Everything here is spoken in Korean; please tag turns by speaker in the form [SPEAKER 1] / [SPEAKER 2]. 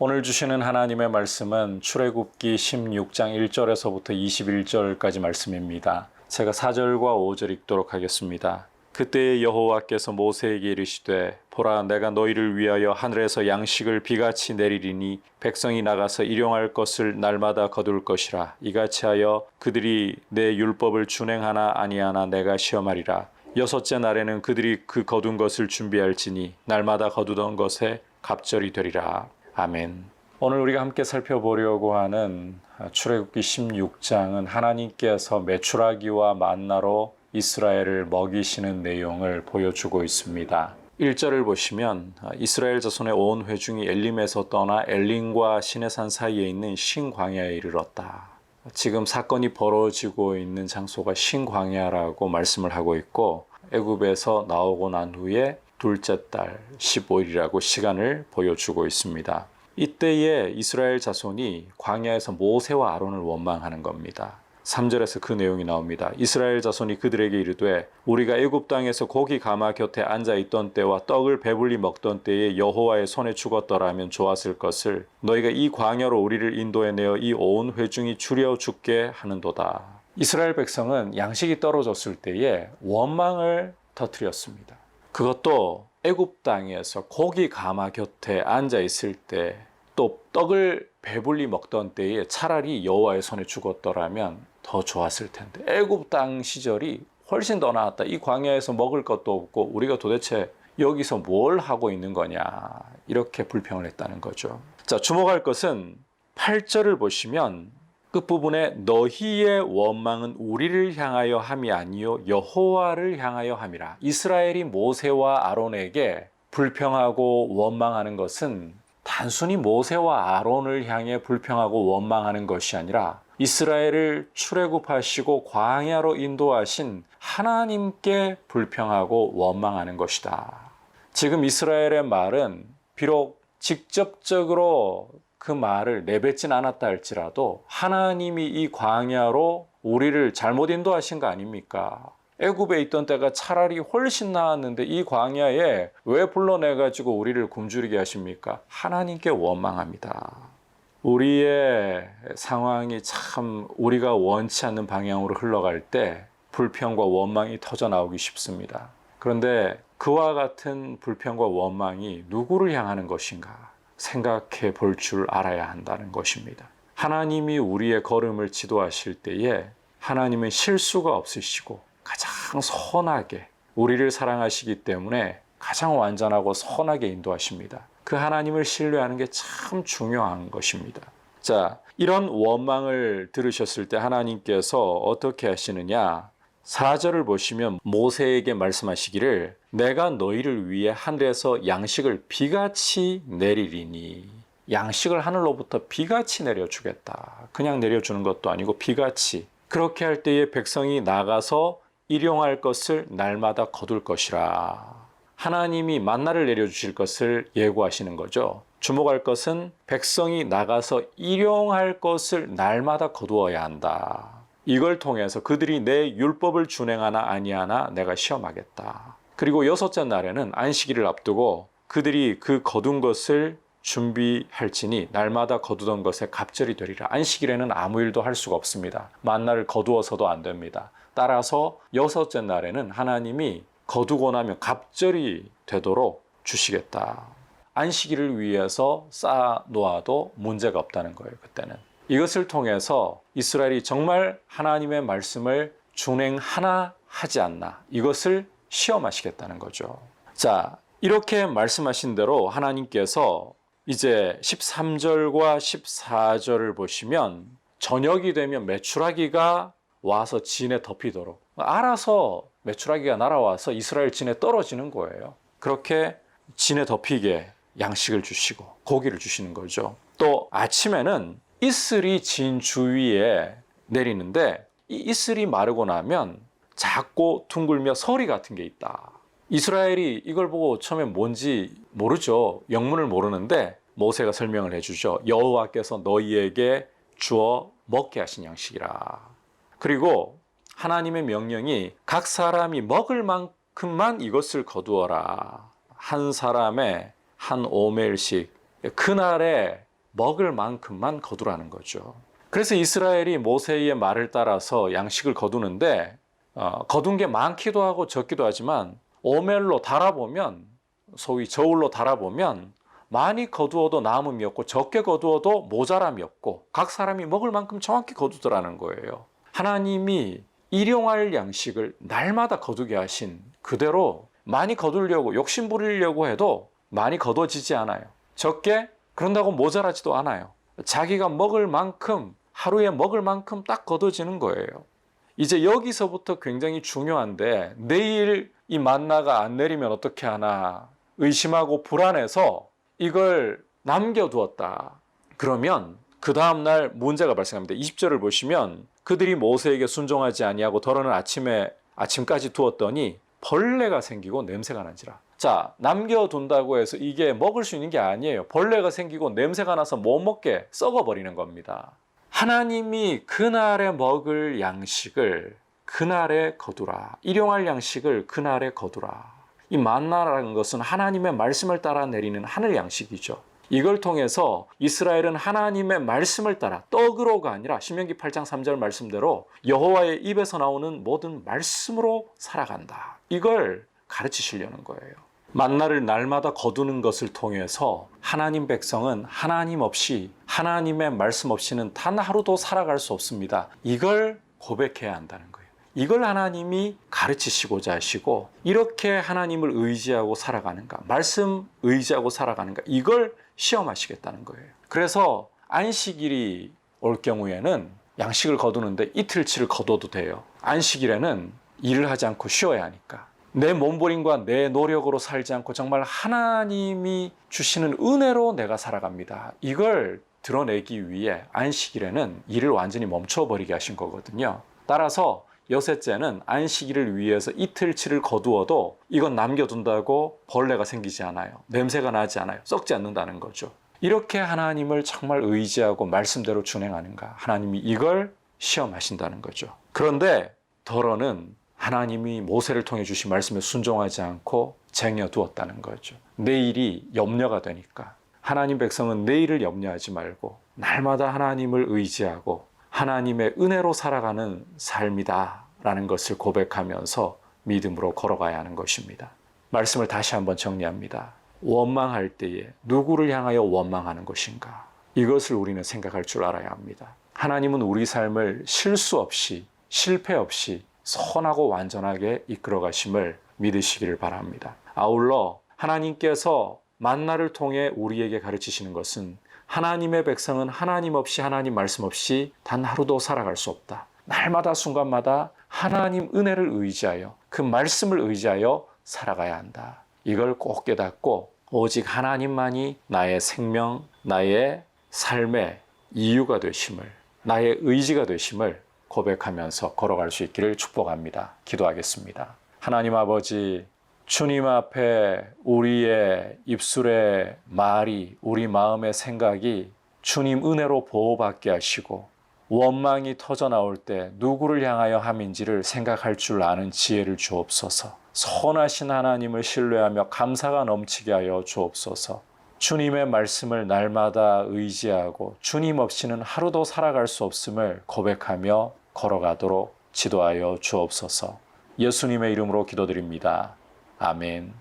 [SPEAKER 1] 오늘 주시는 하나님의 말씀은 출애굽기 16장 1절에서부터 21절까지 말씀입니다. 제가 4절과 5절 읽도록 하겠습니다. 그때 여호와께서 모세에게 이르시되 보라 내가 너희를 위하여 하늘에서 양식을 비같이 내리리니 백성이 나가서 일용할 것을 날마다 거둘 것이라. 이같이 하여 그들이 내 율법을 준행하나 아니하나 내가 시험하리라. 여섯째 날에는 그들이 그 거둔 것을 준비할지니 날마다 거두던 것에 갑절이 되리라. 아멘. 오늘 우리가 함께 살펴보려고 하는 출애굽기 16장은 하나님께서 메추라기와 만나로 이스라엘을 먹이시는 내용을 보여주고 있습니다. 1절을 보시면 이스라엘 자손의 온 회중이 엘림에서 떠나 엘림과 시내산 사이에 있는 신광야에 이르렀다. 지금 사건이 벌어지고 있는 장소가 신광야라고 말씀을 하고 있고 애굽에서 나오고 난 후에 둘째 달 15일이라고 시간을 보여주고 있습니다. 이때에 이스라엘 자손이 광야에서 모세와 아론을 원망하는 겁니다. 3절에서 그 내용이 나옵니다. 이스라엘 자손이 그들에게 이르되 우리가 애굽 땅에서 고기 가마 곁에 앉아 있던 때와 떡을 배불리 먹던 때에 여호와의 손에 죽었더라면 좋았을 것을 너희가 이 광야로 우리를 인도해내어 이 온 회중이 추려 죽게 하는도다. 이스라엘 백성은 양식이 떨어졌을 때에 원망을 터뜨렸습니다. 그것도 애굽 땅에서 고기 가마 곁에 앉아 있을 때 또 떡을 배불리 먹던 때에 차라리 여호와의 손에 죽었더라면 더 좋았을 텐데 애굽 땅 시절이 훨씬 더 나았다. 이 광야에서 먹을 것도 없고 우리가 도대체 여기서 뭘 하고 있는 거냐 이렇게 불평을 했다는 거죠. 자, 주목할 것은 8절을 보시면 끝부분에 너희의 원망은 우리를 향하여 함이 아니요 여호와를 향하여 함이라. 이스라엘이 모세와 아론에게 불평하고 원망하는 것은 단순히 모세와 아론을 향해 불평하고 원망하는 것이 아니라 이스라엘을 출애굽하시고 광야로 인도하신 하나님께 불평하고 원망하는 것이다. 지금 이스라엘의 말은 비록 직접적으로 그 말을 내뱉진 않았다 할지라도 하나님이 이 광야로 우리를 잘못 인도하신 거 아닙니까? 애굽에 있던 때가 차라리 훨씬 나았는데 이 광야에 왜 불러내가지고 우리를 굶주리게 하십니까? 하나님께 원망합니다. 우리의 상황이 참 우리가 원치 않는 방향으로 흘러갈 때 불평과 원망이 터져 나오기 쉽습니다. 그런데 그와 같은 불평과 원망이 누구를 향하는 것인가 생각해 볼 줄 알아야 한다는 것입니다. 하나님이 우리의 걸음을 지도하실 때에 하나님은 실수가 없으시고 가장 선하게 우리를 사랑하시기 때문에 가장 완전하고 선하게 인도하십니다. 그 하나님을 신뢰하는 게 참 중요한 것입니다. 자, 이런 원망을 들으셨을 때 하나님께서 어떻게 하시느냐? 4절을 보시면 모세에게 말씀하시기를 내가 너희를 위해 하늘에서 양식을 비같이 내리리니. 양식을 하늘로부터 비같이 내려주겠다. 그냥 내려주는 것도 아니고 비같이. 그렇게 할 때에 백성이 나가서 일용할 것을 날마다 거둘 것이라. 하나님이 만나를 내려주실 것을 예고하시는 거죠. 주목할 것은 백성이 나가서 일용할 것을 날마다 거두어야 한다. 이걸 통해서 그들이 내 율법을 준행하나 아니하나 내가 시험하겠다. 그리고 여섯째 날에는 안식일을 앞두고 그들이 그 거둔 것을 준비할지니 날마다 거두던 것에 갑절이 되리라. 안식일에는 아무 일도 할 수가 없습니다. 만나를 거두어서도 안 됩니다. 따라서 여섯째 날에는 하나님이 거두고 나면 갑절이 되도록 주시겠다. 안식일을 위해서 쌓아 놓아도 문제가 없다는 거예요. 그때는. 이것을 통해서 이스라엘이 정말 하나님의 말씀을 준행하나 하지 않나 이것을 시험하시겠다는 거죠. 자, 이렇게 말씀하신 대로 하나님께서 이제 13절과 14절을 보시면 저녁이 되면 메추라기가 와서 진에 덮이도록 알아서 메추라기가 날아와서 이스라엘 진에 떨어지는 거예요. 그렇게 진에 덮이게 양식을 주시고 고기를 주시는 거죠. 또 아침에는 이슬이 진 주위에 내리는데 이 이슬이 마르고 나면 작고 둥글며 서리 같은 게 있다. 이스라엘이 이걸 보고 처음에 뭔지 모르죠. 영문을 모르는데 모세가 설명을 해주죠. 여호와께서 너희에게 주어 먹게 하신 양식이라. 그리고 하나님의 명령이 각 사람이 먹을 만큼만 이것을 거두어라. 한 사람의 한 오멜씩 그날에 먹을 만큼만 거두라는 거죠. 그래서 이스라엘이 모세의 말을 따라서 양식을 거두는데 거둔 게 많기도 하고 적기도 하지만 오멜로 달아보면, 소위 저울로 달아보면 많이 거두어도 남음이 없고 적게 거두어도 모자람이 없고 각 사람이 먹을 만큼 정확히 거두더라는 거예요. 하나님이 일용할 양식을 날마다 거두게 하신 그대로 많이 거두려고 욕심 부리려고 해도 많이 거둬지지 않아요. 적게 그런다고 모자라지도 않아요. 자기가 먹을 만큼, 하루에 먹을 만큼 딱 거둬지는 거예요. 이제 여기서부터 굉장히 중요한데, 내일 이 만나가 안 내리면 어떻게 하나 의심하고 불안해서 이걸 남겨두었다. 그러면 그 다음날 문제가 발생합니다. 20절을 보시면 그들이 모세에게 순종하지 아니하고 덜어는 아침까지 두었더니 벌레가 생기고 냄새가 나니라. 자, 남겨둔다고 해서 이게 먹을 수 있는 게 아니에요. 벌레가 생기고 냄새가 나서 못 먹게 썩어버리는 겁니다. 하나님이 그날에 먹을 양식을 그날에 거두라. 일용할 양식을 그날에 거두라. 이 만나라는 것은 하나님의 말씀을 따라 내리는 하늘 양식이죠. 이걸 통해서 이스라엘은 하나님의 말씀을 따라, 떡으로가 아니라 신명기 8장 3절 말씀대로 여호와의 입에서 나오는 모든 말씀으로 살아간다. 이걸 가르치시려는 거예요. 만나를 날마다 거두는 것을 통해서 하나님 백성은 하나님 없이, 하나님의 말씀 없이는 단 하루도 살아갈 수 없습니다. 이걸 고백해야 한다는 거예요. 이걸 하나님이 가르치시고자 하시고, 이렇게 하나님을 의지하고 살아가는가, 말씀 의지하고 살아가는가, 이걸 시험하시겠다는 거예요. 그래서 안식일이 올 경우에는 양식을 거두는데 이틀치를 거둬도 돼요. 안식일에는 일을 하지 않고 쉬어야 하니까. 내 몸부림과 내 노력으로 살지 않고 정말 하나님이 주시는 은혜로 내가 살아갑니다. 이걸 드러내기 위해 안식일에는 일을 완전히 멈춰버리게 하신 거거든요. 따라서 여섯째는 안식일을 위해서 이틀치를 거두어도 이건 남겨둔다고 벌레가 생기지 않아요. 냄새가 나지 않아요. 썩지 않는다는 거죠. 이렇게 하나님을 정말 의지하고 말씀대로 준행하는가, 하나님이 이걸 시험하신다는 거죠. 그런데 덜어는 하나님이 모세를 통해 주신 말씀에 순종하지 않고 쟁여두었다는 거죠. 내일이 염려가 되니까 하나님 백성은 내일을 염려하지 말고 날마다 하나님을 의지하고 하나님의 은혜로 살아가는 삶이다 라는 것을 고백하면서 믿음으로 걸어가야 하는 것입니다. 말씀을 다시 한번 정리합니다. 원망할 때에 누구를 향하여 원망하는 것인가? 이것을 우리는 생각할 줄 알아야 합니다. 하나님은 우리 삶을 실수 없이, 실패 없이 선하고 완전하게 이끌어 가심을 믿으시기를 바랍니다. 아울러 하나님께서 만나를 통해 우리에게 가르치시는 것은 하나님의 백성은 하나님 없이, 하나님 말씀 없이 단 하루도 살아갈 수 없다. 날마다 순간마다 하나님 은혜를 의지하여, 그 말씀을 의지하여 살아가야 한다. 이걸 꼭 깨닫고 오직 하나님만이 나의 생명, 나의 삶의 이유가 되심을, 나의 의지가 되심을 고백하면서 걸어갈 수 있기를 축복합니다. 기도하겠습니다. 하나님 아버지, 주님 앞에 우리의 입술의 말이, 우리 마음의 생각이 주님 은혜로 보호받게 하시고, 원망이 터져 나올 때 누구를 향하여 함인지를 생각할 줄 아는 지혜를 주옵소서. 선하신 하나님을 신뢰하며 감사가 넘치게 하여 주옵소서. 주님의 말씀을 날마다 의지하고 주님 없이는 하루도 살아갈 수 없음을 고백하며 걸어가도록 지도하여 주옵소서. 예수님의 이름으로 기도드립니다. 아멘.